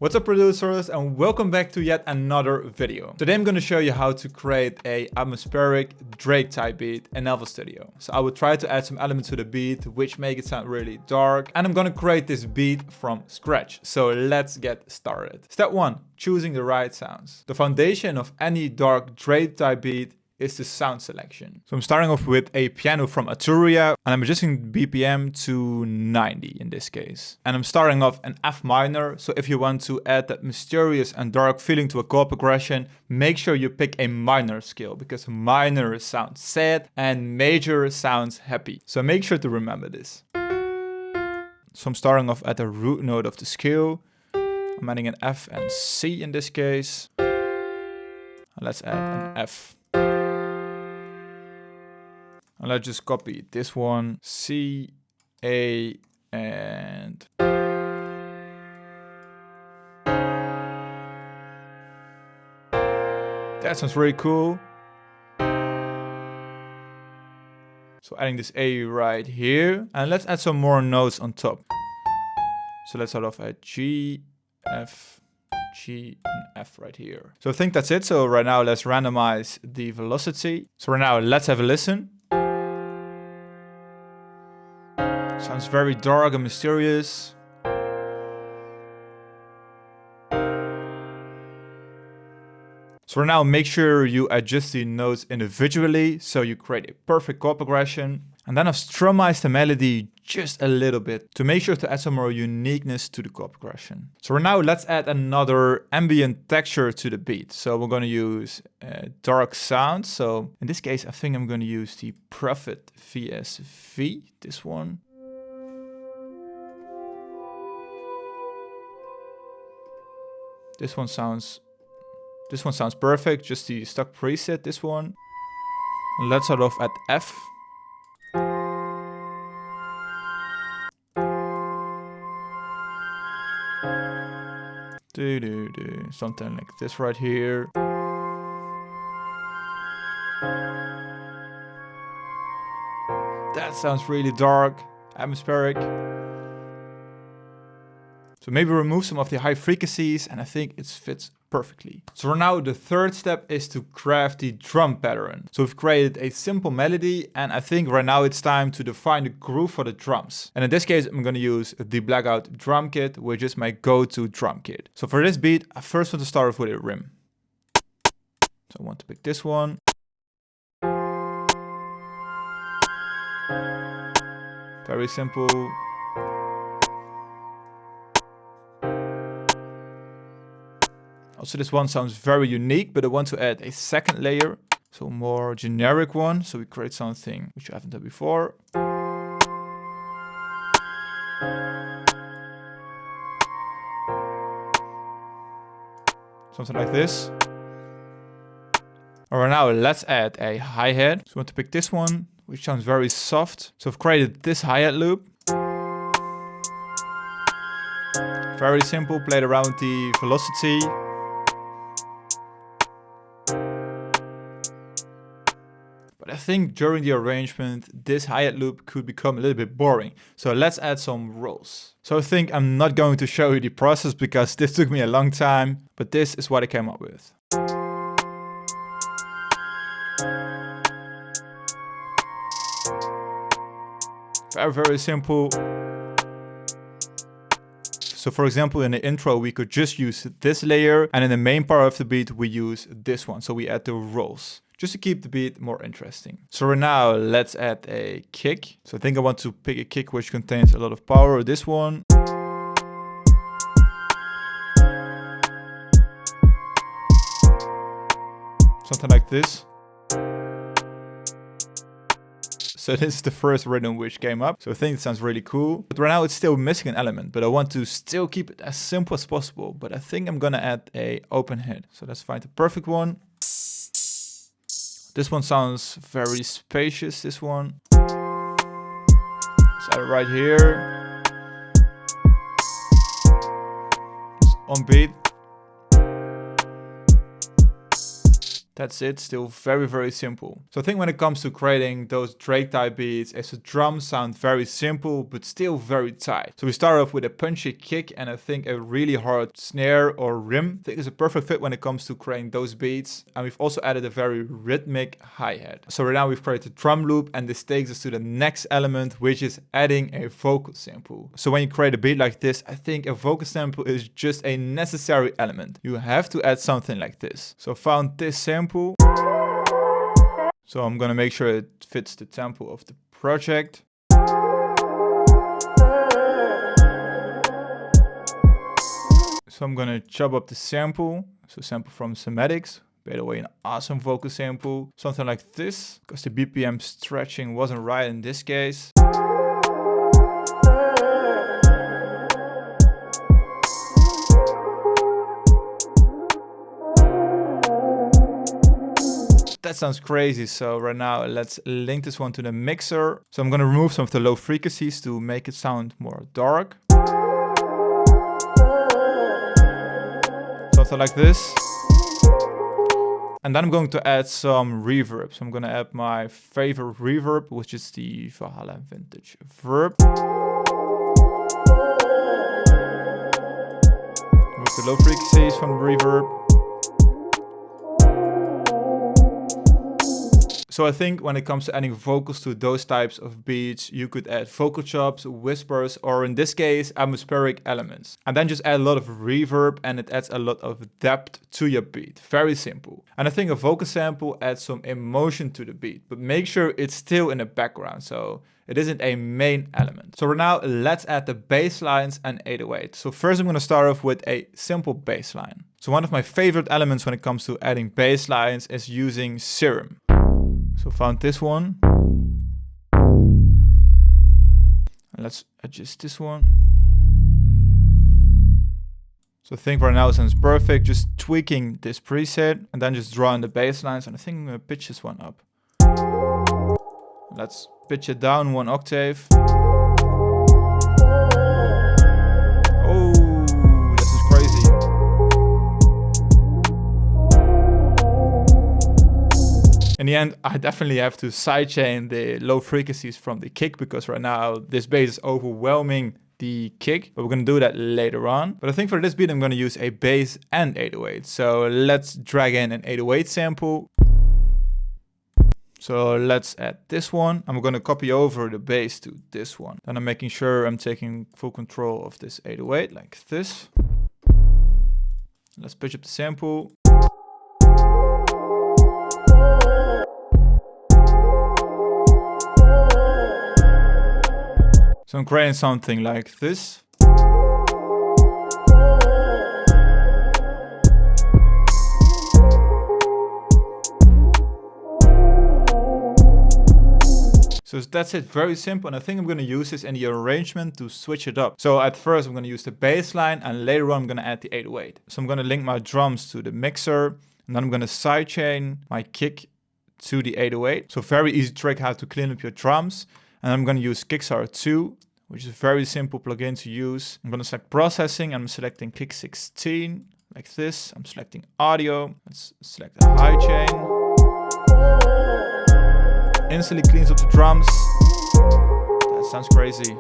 What's up producers, and welcome back to yet another video. Today I'm going to show you how to create a atmospheric Drake type beat in FL Studio. So I will try to add some elements to the beat which make it sound really dark, and I'm going to create this beat from scratch. So let's get started. Step 1. Choosing the right sounds. The foundation of any dark Drake type beat is the sound selection. So I'm starting off with a piano from Arturia, and I'm adjusting BPM to 90 in this case. And I'm starting off in F minor, so if you want to add that mysterious and dark feeling to a chord progression, make sure you pick a minor scale, because minor sounds sad and major sounds happy. So make sure to remember this. So I'm starting off at the root note of the scale. I'm adding an F and C in this case. And let's add an F. And let's just copy this one, C, A, and that sounds really cool. So adding this A right here, and let's add some more notes on top. So let's start off at G, F, G, and F right here. So I think that's it. So right now let's randomize the velocity. So right now let's have a listen. Sounds very dark and mysterious. So now make sure you adjust the notes individually so you create a perfect chord progression. And then I've strummized the melody just a little bit to make sure to add some more uniqueness to the chord progression. So now let's add another ambient texture to the beat. So we're going to use dark sound. So in this case, I think I'm going to use the Prophet VSV, this one. This one sounds perfect, just the stock preset, this one. Let's start off at F. Something like this right here. That sounds really dark, atmospheric. So maybe remove some of the high frequencies, and I think it fits perfectly. So for now, the third step is to craft the drum pattern. So we've created a simple melody, and I think right now it's time to define the groove for the drums. And in this case, I'm going to use the Blackout drum kit, which is my go-to drum kit. So for this beat, I first want to start off with a rim. So I want to pick this one. Very simple. Also, this one sounds very unique, but I want to add a second layer. So a more generic one. So we create something which I haven't done before. Something like this. Alright, now let's add a hi-hat. So I want to pick this one, which sounds very soft. So I've created this hi-hat loop. Very simple, played around with the velocity. But I think during the arrangement, this hi-hat loop could become a little bit boring. So let's add some rolls. So I think I'm not going to show you the process because this took me a long time, but this is what I came up with. Very, very simple. So for example, in the intro, we could just use this layer, and in the main part of the beat, we use this one. So we add the rolls, just to keep the beat more interesting. So now let's add a kick. So I think I want to pick a kick which contains a lot of power. This one. Something like this. So this is the first rhythm which came up. So I think it sounds really cool. But right now it's still missing an element, but I want to still keep it as simple as possible. But I think I'm gonna add a open hit. So let's find the perfect one. This one sounds very spacious, this one. Let's add it right here. It's on beat. That's it, still very, very simple. So I think when it comes to creating those Drake type beats, as the drums sound very simple, but still very tight. So we start off with a punchy kick and I think a really hard snare or rim. I think it's a perfect fit when it comes to creating those beats. And we've also added a very rhythmic hi-hat. So right now we've created a drum loop and this takes us to the next element, which is adding a vocal sample. So when you create a beat like this, I think a vocal sample is just a necessary element. You have to add something like this. So I found this sample. So I'm gonna make sure it fits the tempo of the project. So I'm gonna chop up the sample. So sample from Sematics. By the way, an awesome vocal sample. Something like this, because the BPM stretching wasn't right in this case. That sounds crazy. So right now let's link this one to the mixer. So I'm gonna remove some of the low frequencies to make it sound more dark. Something like this. And then I'm going to add some reverb. So I'm gonna add my favorite reverb, which is the Valhalla Vintage Verb. Remove the low frequencies from the reverb. So I think when it comes to adding vocals to those types of beats, you could add vocal chops, whispers, or in this case, atmospheric elements. And then just add a lot of reverb and it adds a lot of depth to your beat. Very simple. And I think a vocal sample adds some emotion to the beat, but make sure it's still in the background, so it isn't a main element. So right now, let's add the bass lines and 808. So first I'm gonna start off with a simple bass line. So one of my favorite elements when it comes to adding bass lines is using Serum. So found this one. And let's adjust this one. So I think right now it sounds perfect. Just tweaking this preset and then just drawing the bass lines. And I think I'm gonna pitch this one up. Let's pitch it down 1 octave. Oh, this is crazy. In the end, I definitely have to sidechain the low frequencies from the kick because right now this bass is overwhelming the kick, but we're gonna do that later on. But I think for this beat, I'm gonna use a bass and 808. So let's drag in an 808 sample. So let's add this one. I'm gonna copy over the bass to this one. Then I'm making sure I'm taking full control of this 808 like this. Let's pitch up the sample. So I'm creating something like this. So that's it, very simple, and I think I'm gonna use this in the arrangement to switch it up. So at first I'm gonna use the bass line and later on I'm gonna add the 808. So I'm gonna link my drums to the mixer and then I'm gonna sidechain my kick to the 808. So very easy trick how to clean up your drums. And I'm gonna use Kickstarter 2, which is a very simple plugin to use. I'm gonna select processing, I'm selecting kick 16, like this. I'm selecting audio, let's select the high chain. Instantly cleans up the drums. That sounds crazy.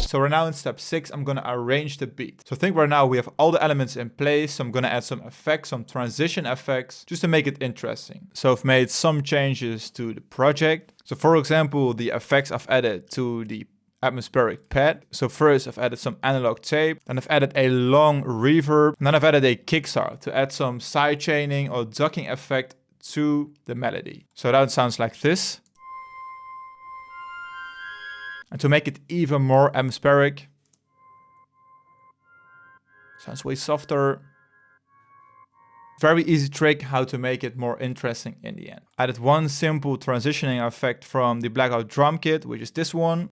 So right now in step 6, I'm gonna arrange the beat. So I think right now we have all the elements in place. So I'm gonna add some effects, some transition effects, just to make it interesting. So I've made some changes to the project. So for example, the effects I've added to the atmospheric pad. So first I've added some analog tape, then I've added a long reverb, and then I've added a kickstart to add some side chaining or ducking effect to the melody. So that sounds like this. And to make it even more atmospheric, sounds way softer. Very easy trick how to make it more interesting in the end. I added one simple transitioning effect from the Blackout drum kit, which is this one.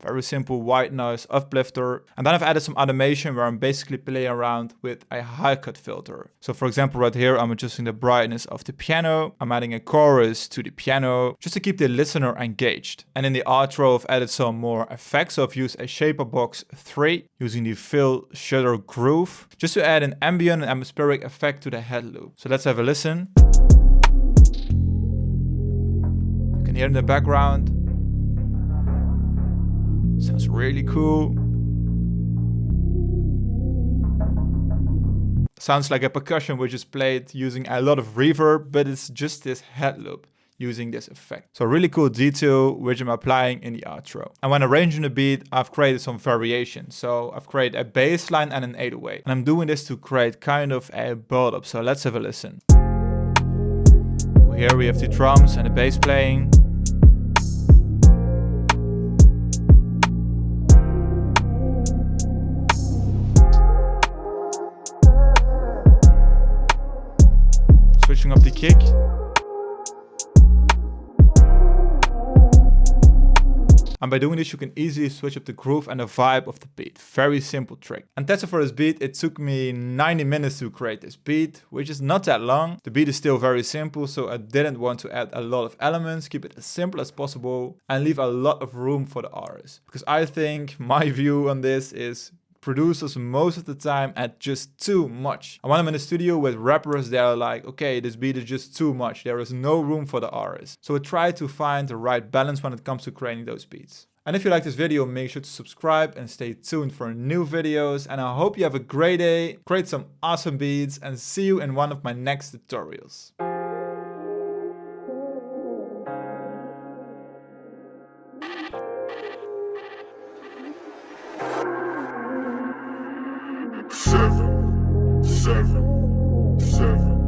Very simple white noise uplifter. And then I've added some automation where I'm basically playing around with a high cut filter. So for example, right here, I'm adjusting the brightness of the piano. I'm adding a chorus to the piano just to keep the listener engaged. And in the outro, I've added some more effects. So I've used a Shaper Box 3 using the Fill Shutter Groove just to add an ambient and atmospheric effect to the head loop. So let's have a listen. You can hear in the background. Sounds really cool. Sounds like a percussion which is played using a lot of reverb, but it's just this head loop using this effect. So really cool detail which I'm applying in the outro. And when arranging the beat, I've created some variations. So I've created a bass line and an 808. And I'm doing this to create kind of a build up. So let's have a listen. Here we have the drums and the bass playing. Switching up the kick. And by doing this, you can easily switch up the groove and the vibe of the beat. Very simple trick. And that's it for this beat. It took me 90 minutes to create this beat, which is not that long. The beat is still very simple, so I didn't want to add a lot of elements, keep it as simple as possible, and leave a lot of room for the artist. Because I think my view on this is producers most of the time add just too much. And when I'm in the studio with rappers, they're like, okay, this beat is just too much. There is no room for the artist. So I try to find the right balance when it comes to creating those beats. And if you like this video, make sure to subscribe and stay tuned for new videos. And I hope you have a great day, create some awesome beats, and see you in one of my next tutorials. Seven, seven, seven.